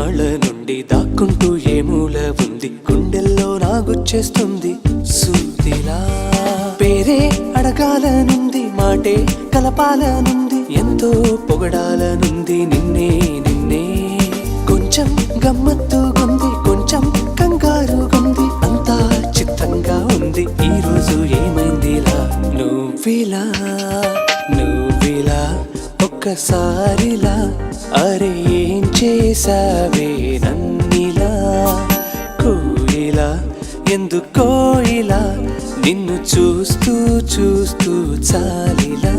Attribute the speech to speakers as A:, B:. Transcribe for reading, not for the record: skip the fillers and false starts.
A: ఎన్నాళ్ళ నుండి దాక్కుంటూ ఏ మూల ఉంది, గుండెల్లో నాగుచ్చేస్తుంది సూదిలా. పేరే అడగాలనుంది, మాటే కలపాలనుంది, ఎంతో పొగడాలనుంది నిన్నే నిన్నే. కొంచెం గమ్మత్తుగుంది, కొంచెం కంగారుగుంది, అంతా చిత్రంగా ఉంది. ఈ రోజు ఏమైందిలా నువ్విలా నువ్విలా ఒక్కసారిలా, అరే ఏం చేసావే నన్నిలా. కోయిలా ఎందుకో ఇలా, నిన్ను చూస్తూ చూస్తూ చాలిలా.